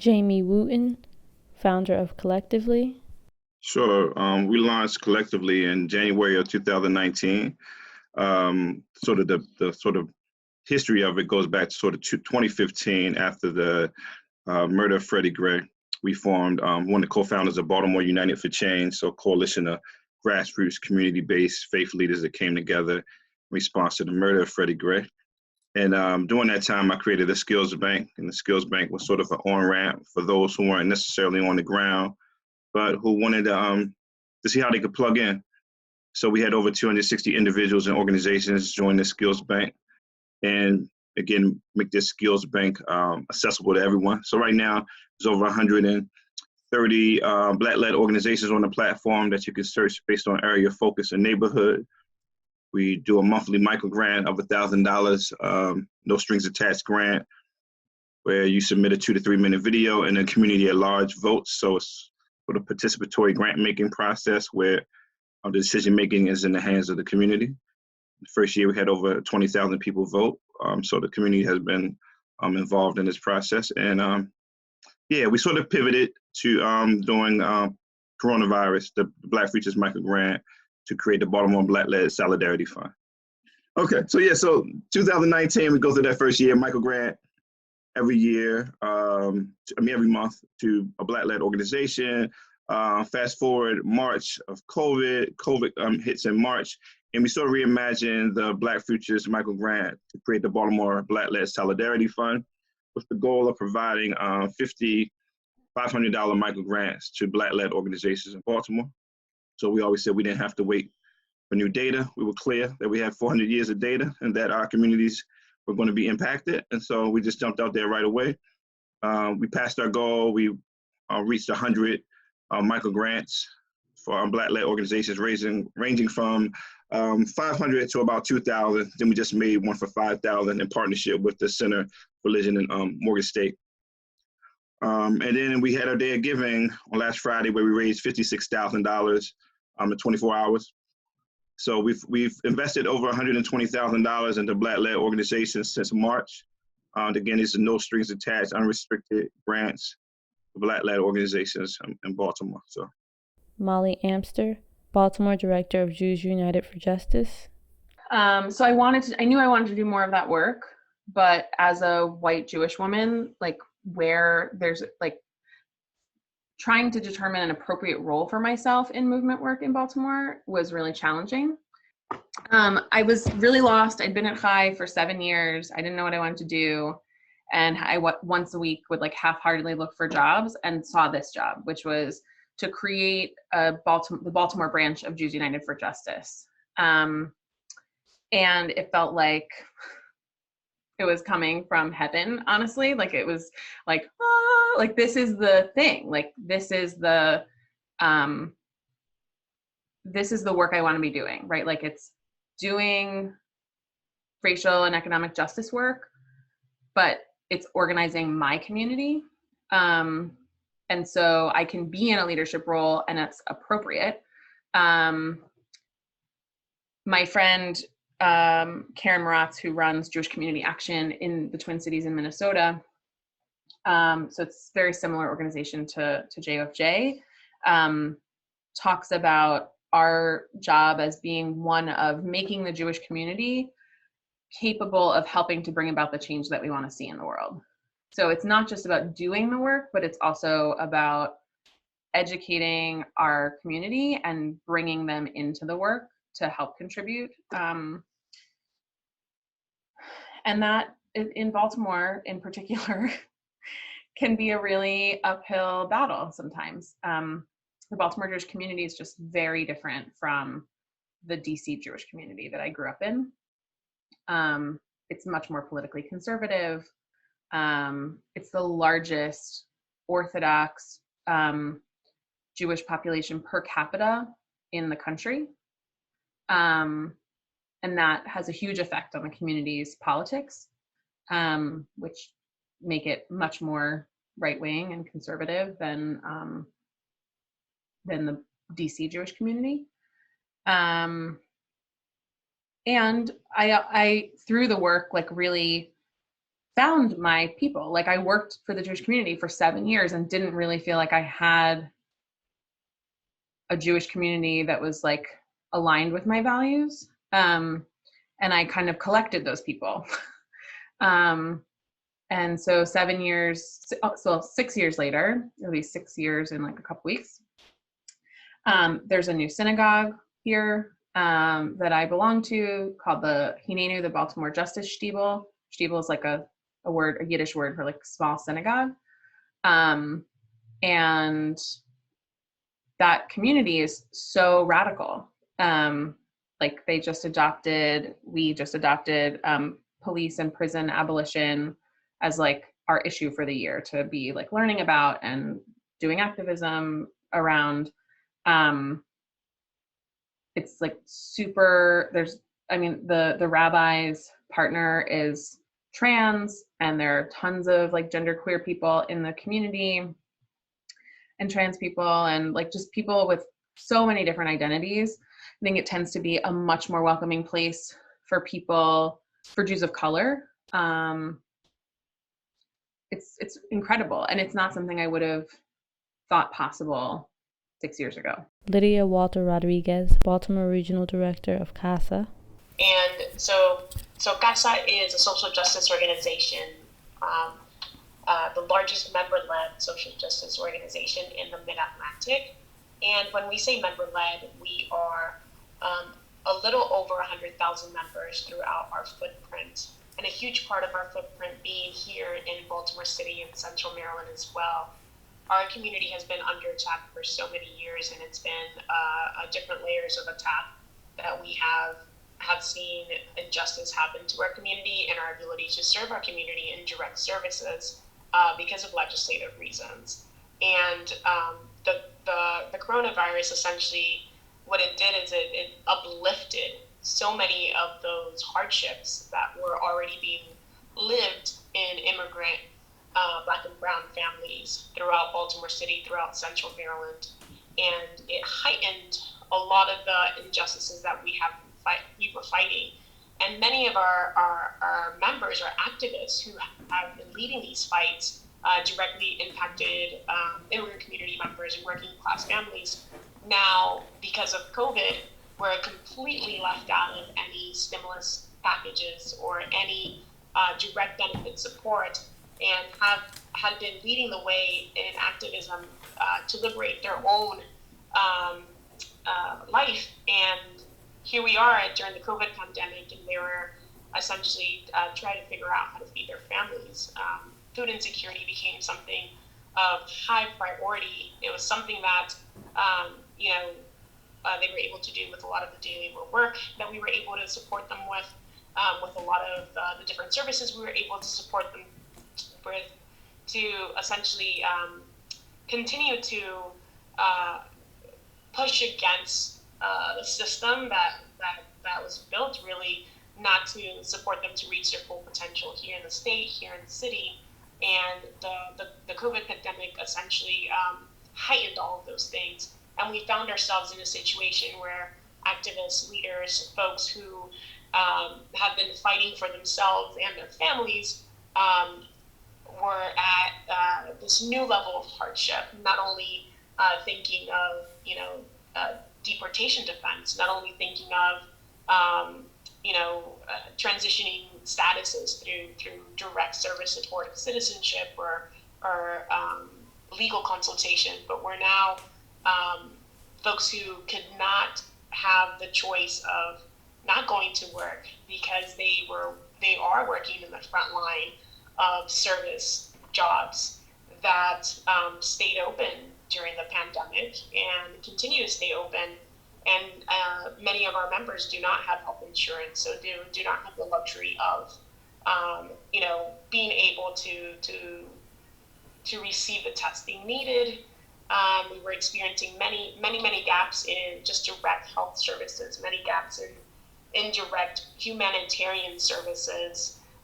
Jamie Wooten, founder of Collectively. Sure. We launched Collectively in January of 2019. Sort of the sort of history of it goes back to sort of 2015 after the murder of Freddie Gray. We formed one of the co-founders of Baltimore United for Change, so a coalition of grassroots, community-based faith leaders that came together in response to the murder of Freddie Gray. And during that time, I created a skills bank, and the skills bank was sort of an on-ramp for those who weren't necessarily on the ground, but who wanted to see how they could plug in. So we had over 260 individuals and organizations join the skills bank, and again, make this skills bank accessible to everyone. So right now, there's over 130 Black-led organizations on the platform that you can search based on area of focus and neighborhood. We do a monthly micro grant of $1,000, no strings attached grant, where you submit a 2 to 3 minute video and the community at large votes. So it's sort of participatory grant making process where the decision making is in the hands of the community. The first year we had over 20,000 people vote. So the community has been involved in this process. And yeah, we sort of pivoted to doing coronavirus, the Black Futures Micro Grant, to create the Baltimore Black-led Solidarity Fund. Okay, so yeah, so 2019, we go through that first year, micro grant every year, every month to a Black-led organization. Fast forward March of COVID hits in March, and we sort of reimagined the Black Futures Micro Grant to create the Baltimore Black-led Solidarity Fund with the goal of providing 50 $500 micro grants to Black-led organizations in Baltimore. So we always said we didn't have to wait for new data. We were clear that we had 400 years of data and that our communities were going to be impacted. And so we just jumped out there right away. We passed our goal. We reached 100 micro grants for Black-led organizations, ranging from 500 to about 2,000. Then we just made one for 5,000 in partnership with the Center for Religion and Morgan State. And then we had our day of giving on last Friday where we raised $56,000 in 24 hours. So we've invested over $120,000 into Black-led organizations since March. Again, these are no strings attached, unrestricted grants for Black-led organizations in Baltimore. So, Molly Amster, Baltimore Director of Jews United for Justice. So I knew I wanted to do more of that work, but as a white Jewish woman, like where there's like trying to determine an appropriate role for myself in movement work in Baltimore was really challenging. I was really lost. I'd been at Chai for 7 years. I didn't know what I wanted to do. And I once a week would like half-heartedly look for jobs and saw this job, which was to create the Baltimore branch of Jews United for Justice. And it felt like it was coming from heaven, honestly. Like it was like, oh, like this is the thing. Like this is the work I want to be doing, right? Like it's doing racial and economic justice work, but it's organizing my community. And so I can be in a leadership role and it's appropriate. My friend, Karen Moratz, who runs Jewish Community Action in the Twin Cities in Minnesota. So it's a very similar organization to JFJ, talks about our job as being one of making the Jewish community capable of helping to bring about the change that we want to see in the world. So it's not just about doing the work, but it's also about educating our community and bringing them into the work to help contribute. And that in Baltimore in particular can be a really uphill battle sometimes. The Baltimore Jewish community is just very different from the DC Jewish community that I grew up in. It's much more politically conservative. It's the largest Orthodox Jewish population per capita in the country. And that has a huge effect on the community's politics, which make it much more right-wing and conservative than the DC Jewish community. And I through the work, like really found my people. Like I worked for the Jewish community for 7 years and didn't really feel like I had a Jewish community that was like aligned with my values. And I kind of collected those people. And so 7 years, so 6 years later, it'll be 6 years in like a couple weeks. There's a new synagogue here that I belong to called the Hinenu, the Baltimore Justice Shtibel. Shtibel is like a word, a Yiddish word for like small synagogue. And that community is so radical. Like we just adopted police and prison abolition as like our issue for the year to be like learning about and doing activism around. It's like super, the rabbi's partner is trans, and there are tons of like genderqueer people in the community and trans people and like just people with so many different identities. I think it tends to be a much more welcoming place for people, for Jews of color. It's incredible, and it's not something I would have thought possible 6 years ago. Lydia Walter Rodriguez, Baltimore Regional Director of CASA. And so CASA is a social justice organization, the largest member-led social justice organization in the Mid-Atlantic. And when we say member-led, we are a little over 100,000 members throughout our footprint. And a huge part of our footprint being here in Baltimore City and Central Maryland as well. Our community has been under attack for so many years, and it's been different layers of attack that we have seen injustice happen to our community and our ability to serve our community in direct services because of legislative reasons. And the coronavirus, essentially what it did is it uplifted so many of those hardships that were already being lived in immigrant Black and brown families throughout Baltimore City, throughout Central Maryland. And it heightened a lot of the injustices that we were fighting. And many of our members are activists who have been leading these fights, directly impacted immigrant community members and working class families. Now, because of COVID, we're completely left out of any stimulus packages or any direct benefit support, and had been leading the way in activism to liberate their own life. And here we are during the COVID pandemic, and they were essentially trying to figure out how to feed their families. Food insecurity became something of high priority. It was something that they were able to do with a lot of the daily work that we were able to support them with a lot of the different services we were able to support them with, to essentially continue to push against the system that was built really not to support them to reach their full potential here in the state, here in the city. And the COVID pandemic essentially heightened all of those things. And we found ourselves in a situation where activists, leaders, folks who have been fighting for themselves and their families were at this new level of hardship, not only thinking of, deportation defense, not only thinking of, transitioning statuses through direct service toward citizenship or legal consultation, but we're now folks who could not have the choice of not going to work because they are working in the front line of service jobs that stayed open during the pandemic and continue to stay open. And many of our members do not have health insurance, so do not have the luxury of being able to receive the testing needed. We were experiencing many gaps in just direct health services, many gaps in direct humanitarian services,